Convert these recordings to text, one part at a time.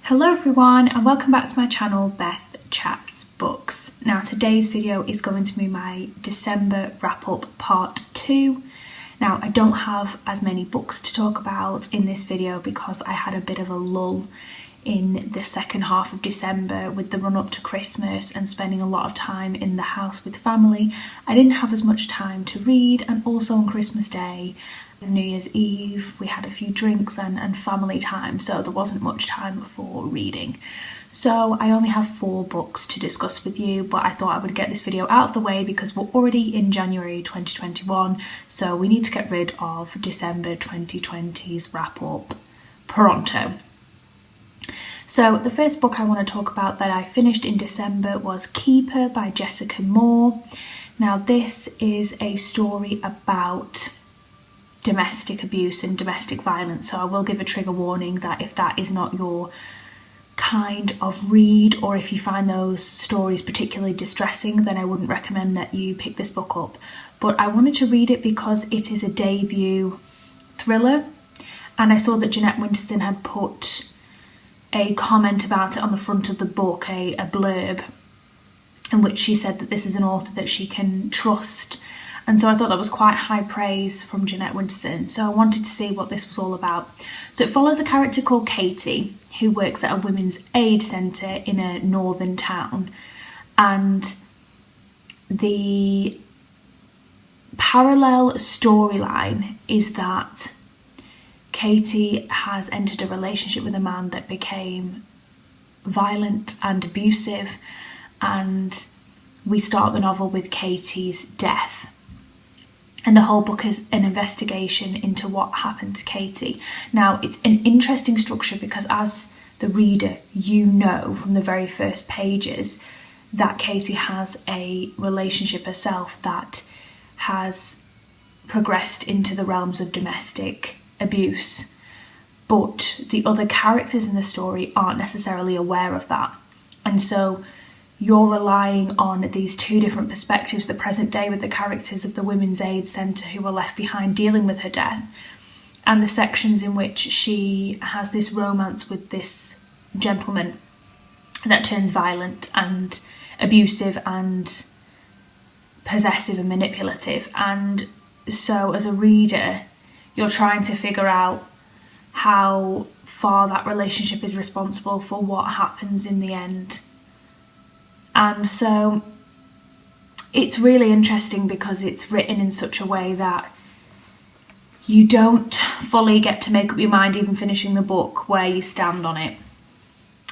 Hello everyone and welcome back to my channel Beth Chats Books. Now today's video is going to be my December wrap-up part 2. Now I don't have as many books to talk about in this video because I had a bit of a lull in the second half of December with the run up to Christmas and spending a lot of time in the house with family. I didn't have as much time to read, and also on Christmas Day New Year's Eve we had a few drinks and family time, so there wasn't much time for reading. So I only have 4 books to discuss with you, but I thought I would get this video out of the way because we're already in January 2021, so we need to get rid of December 2020's wrap up pronto. So the first book I want to talk about that I finished in December was Keeper by Jessica Moore. Now this is a story about domestic abuse and domestic violence, so I will give a trigger warning that if that is not your kind of read, or if you find those stories particularly distressing, then I wouldn't recommend that you pick this book up. But I wanted to read it because it is a debut thriller, and I saw that Jeanette Winterson had put a comment about it on the front of the book, a blurb, in which she said that this is an author that she can trust. And so I thought that was quite high praise from Jeanette Winterson, so I wanted to see what this was all about. So it follows a character called Katie, who works at a women's aid centre in a northern town. And the parallel storyline is that Katie has entered a relationship with a man that became violent and abusive, and we start the novel with Katie's death. And the whole book is an investigation into what happened to Katie. Now, it's an interesting structure because as the reader, you know from the very first pages that Katie has a relationship herself that has progressed into the realms of domestic abuse. But the other characters in the story aren't necessarily aware of that. And so you're relying on these 2 different perspectives, the present day with the characters of the Women's Aid Centre who were left behind dealing with her death, and the sections in which she has this romance with this gentleman that turns violent and abusive and possessive and manipulative. And so as a reader, you're trying to figure out how far that relationship is responsible for what happens in the end. And so it's really interesting because it's written in such a way that you don't fully get to make up your mind, even finishing the book, where you stand on it.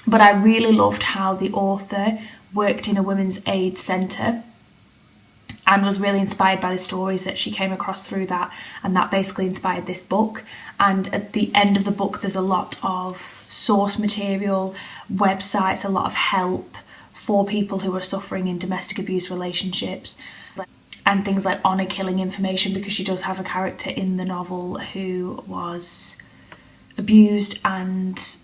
But I really loved how the author worked in a women's aid centre and was really inspired by the stories that she came across through that, and that basically inspired this book. And at the end of the book there's a lot of source material, websites, a lot of help for people who are suffering in domestic abuse relationships, and things like honour killing information, because she does have a character in the novel who was abused and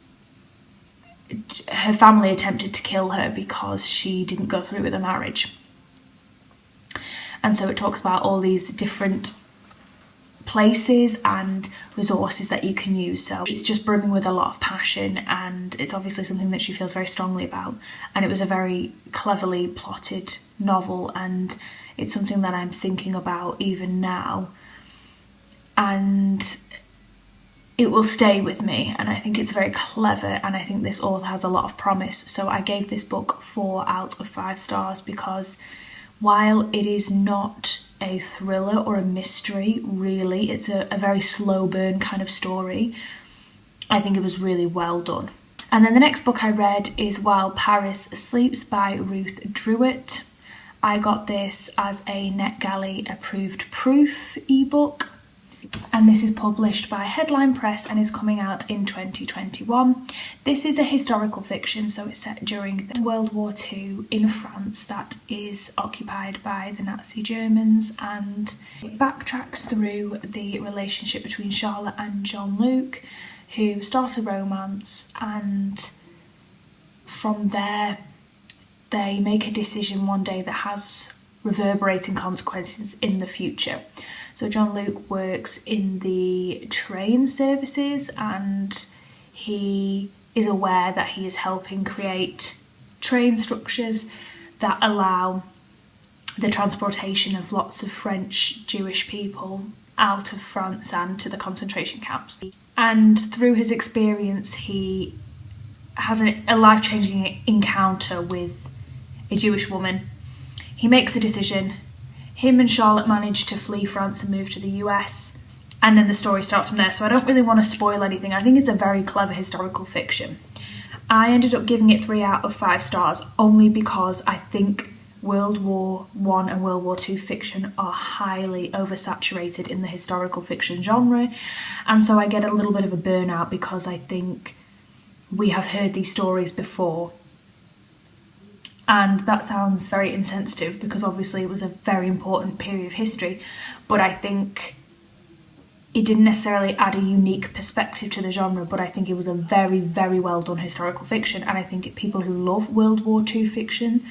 her family attempted to kill her because she didn't go through with a marriage. And so it talks about all these different places and resources that you can use. So it's just brimming with a lot of passion, and it's obviously something that she feels very strongly about, and it was a very cleverly plotted novel, and it's something that I'm thinking about even now, and it will stay with me, and I think it's very clever, and I think this author has a lot of promise. So I gave this book 4 out of 5 stars because while it is not a thriller or a mystery, really, it's a very slow burn kind of story, I think it was really well done. And then the next book I read is While Paris Sleeps by Ruth Druitt. I got this as a NetGalley approved proof ebook, and this is published by Headline Press and is coming out in 2021. This is a historical fiction, so it's set during World War II in France that is occupied by the Nazi Germans, and it backtracks through the relationship between Charlotte and Jean-Luc, who start a romance, and from there they make a decision one day that has reverberating consequences in the future. So Jean-Luc works in the train services, and he is aware that he is helping create train structures that allow the transportation of lots of French Jewish people out of France and to the concentration camps. And through his experience, he has a life-changing encounter with a Jewish woman. He makes a decision. Him and Charlotte manage to flee France and move to the US, and then the story starts from there. So I don't really want to spoil anything. I think it's a very clever historical fiction. I ended up giving it 3 out of 5 stars only because I think World War I and World War II fiction are highly oversaturated in the historical fiction genre, and so I get a little bit of a burnout because I think we have heard these stories before. And that sounds very insensitive because obviously it was a very important period of history, but I think it didn't necessarily add a unique perspective to the genre, but I think it was a very, very well done historical fiction, and I think people who love World War II fiction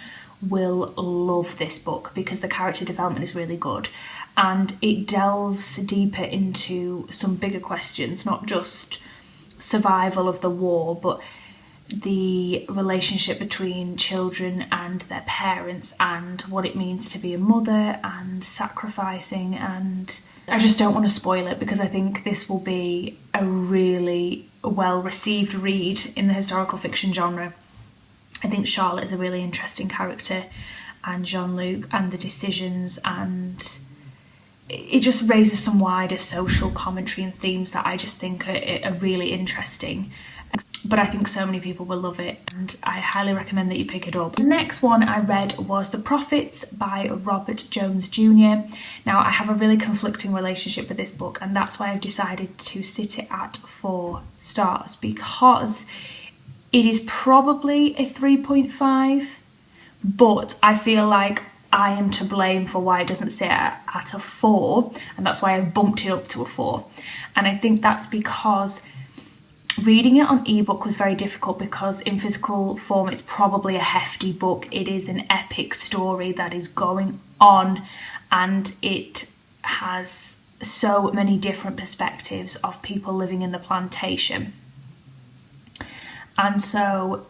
will love this book because the character development is really good and it delves deeper into some bigger questions, not just survival of the war, but the relationship between children and their parents and what it means to be a mother and sacrificing. And I just don't want to spoil it because I think this will be a really well received read in the historical fiction genre. I think Charlotte is a really interesting character, and Jean-Luc and the decisions, and it just raises some wider social commentary and themes that I just think are really interesting. But I think so many people will love it, and I highly recommend that you pick it up. The next one I read was The Prophets by Robert Jones Jr. Now, I have a really conflicting relationship with this book, and that's why I've decided to sit it at 4 stars, because it is probably a 3.5, but I feel like I am to blame for why it doesn't sit at a 4, and that's why I've bumped it up to a 4. And I think that's because reading it on ebook was very difficult because in physical form it's probably a hefty book. It is an epic story that is going on, and it has so many different perspectives of people living in the plantation. And so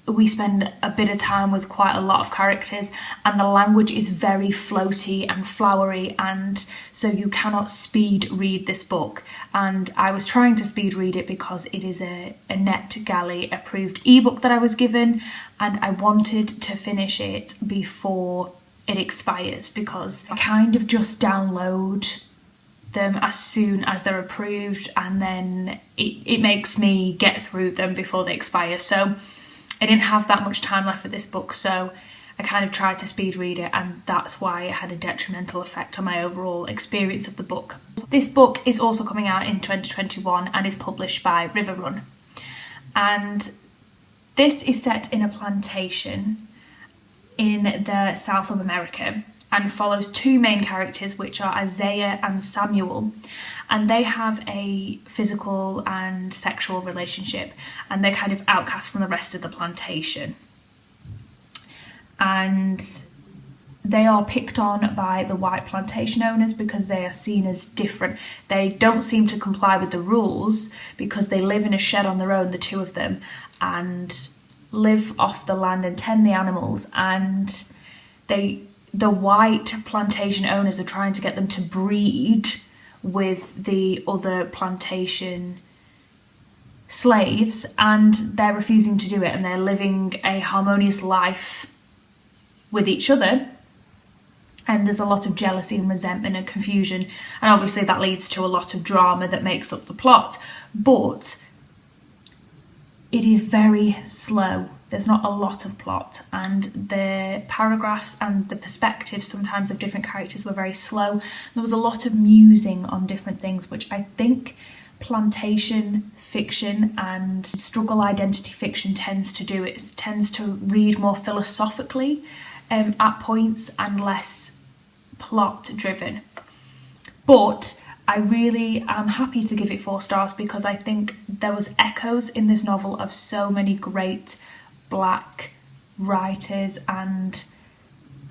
we spend a bit of time with quite a lot of characters, and the language is very floaty and flowery, and so you cannot speed read this book. And I was trying to speed read it because it is a NetGalley approved ebook that I was given, and I wanted to finish it before it expires because I kind of just download them as soon as they're approved, and then it makes me get through them before they expire. So I didn't have that much time left for this book, so I kind of tried to speed read it, and that's why it had a detrimental effect on my overall experience of the book. This book is also coming out in 2021 and is published by River Run. And this is set in a plantation in the south of America and follows 2 main characters, which are Isaiah and Samuel. And they have a physical and sexual relationship, and they're kind of outcast from the rest of the plantation. And they are picked on by the white plantation owners because they are seen as different. They don't seem to comply with the rules because they live in a shed on their own, the 2 of them, and live off the land and tend the animals. And the white plantation owners are trying to get them to breed with the other plantation slaves, and they're refusing to do it, and they're living a harmonious life with each other. And there's a lot of jealousy and resentment and confusion, and obviously that leads to a lot of drama that makes up the plot, but it is very slow. There's not a lot of plot, and the paragraphs and the perspectives sometimes of different characters were very slow. There was a lot of musing on different things, which I think plantation fiction and struggle identity fiction tends to do. It tends to read more philosophically at points and less plot driven. But I really am happy to give it 4 stars because I think there was echoes in this novel of so many great Black writers and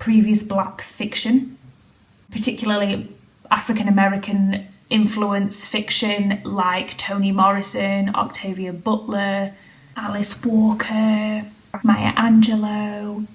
previous Black fiction, particularly African American influence fiction like Toni Morrison, Octavia Butler, Alice Walker, Maya Angelou,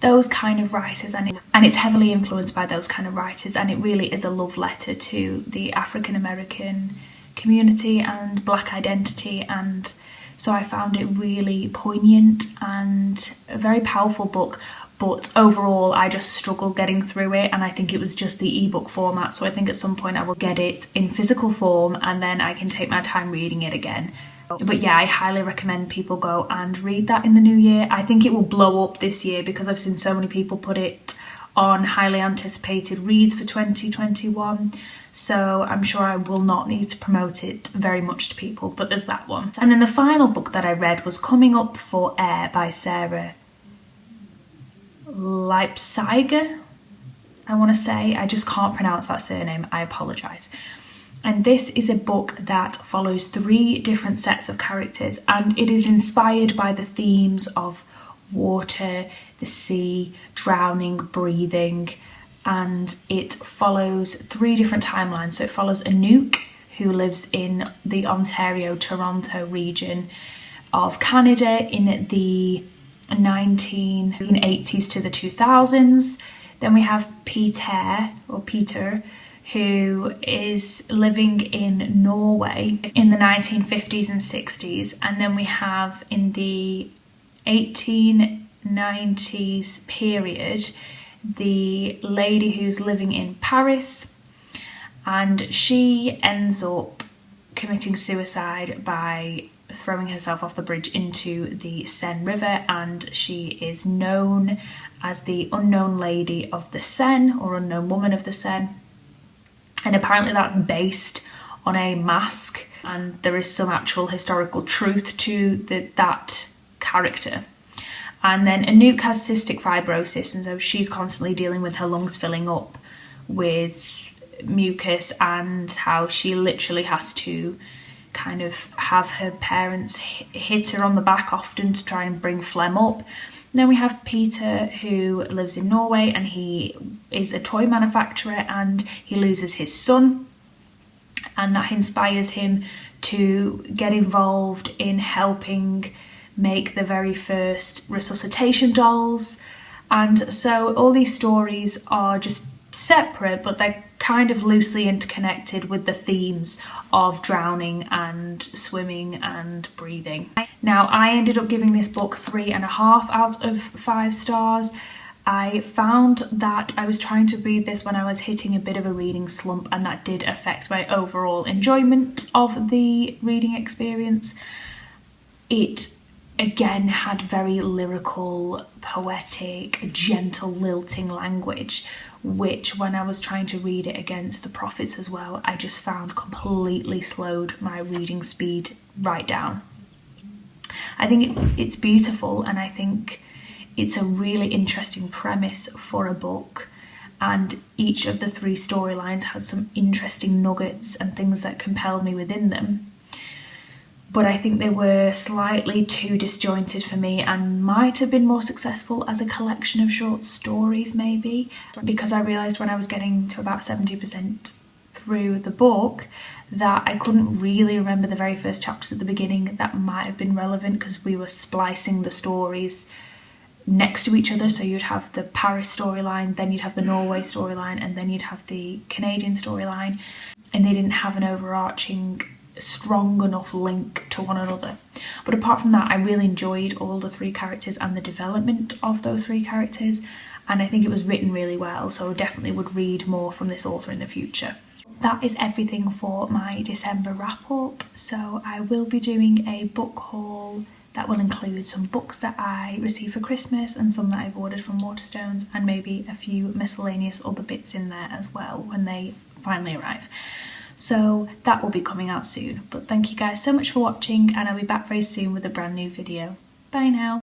those kind of writers, and it's heavily influenced by those kind of writers, and it really is a love letter to the African American community and Black identity, and so I found it really poignant and a very powerful book. But overall I just struggled getting through it, and I think it was just the ebook format, so I think at some point I will get it in physical form and then I can take my time reading it again. But yeah, I highly recommend people go and read that in the new year. I think it will blow up this year because I've seen so many people put it on highly anticipated reads for 2021. So I'm sure I will not need to promote it very much to people, but there's that one. And then the final book that I read was Coming Up for Air by Sarah Leipziger, I want to say. I just can't pronounce that surname, I apologise. And this is a book that follows 3 different sets of characters, and it is inspired by the themes of water, the sea, drowning, breathing, and it follows 3 different timelines. So it follows Anouk, who lives in the Ontario-Toronto region of Canada in the 1980s to the 2000s. Then we have Peter, who is living in Norway in the 1950s and 60s. And then we have in the 1890s period the lady who's living in Paris, and she ends up committing suicide by throwing herself off the bridge into the Seine River, and she is known as the unknown lady of the Seine, or unknown woman of the Seine. And apparently that's based on a mask, and there is some actual historical truth to that character. And then Anouk has cystic fibrosis, and so she's constantly dealing with her lungs filling up with mucus, and how she literally has to kind of have her parents hit her on the back often to try and bring phlegm up. And then we have Peter, who lives in Norway, and he is a toy manufacturer, and he loses his son, and that inspires him to get involved in helping make the very first resuscitation dolls. And so all these stories are just separate, but they're kind of loosely interconnected with the themes of drowning and swimming and breathing. Now, I ended up giving this book 3.5 out of 5 stars. I found that I was trying to read this when I was hitting a bit of a reading slump, and that did affect my overall enjoyment of the reading experience. It again had very lyrical, poetic, gentle, lilting language, which when I was trying to read it against the prophets as well, I just found completely slowed my reading speed right down. I think it's beautiful, and I think it's a really interesting premise for a book, and each of the 3 storylines had some interesting nuggets and things that compelled me within them. But I think they were slightly too disjointed for me, and might have been more successful as a collection of short stories maybe, because I realised when I was getting to about 70% through the book that I couldn't really remember the very first chapters at the beginning that might have been relevant, because we were splicing the stories next to each other. So you'd have the Paris storyline, then you'd have the Norway storyline, and then you'd have the Canadian storyline, and they didn't have an overarching strong enough link to one another. But apart from that, I really enjoyed all the 3 characters and the development of those 3 characters, and I think it was written really well, so definitely would read more from this author in the future. That is everything for my December wrap up. So I will be doing a book haul that will include some books that I received for Christmas and some that I've ordered from Waterstones, and maybe a few miscellaneous other bits in there as well when they finally arrive. So that will be coming out soon. But thank you guys so much for watching, and I'll be back very soon with a brand new video. Bye now.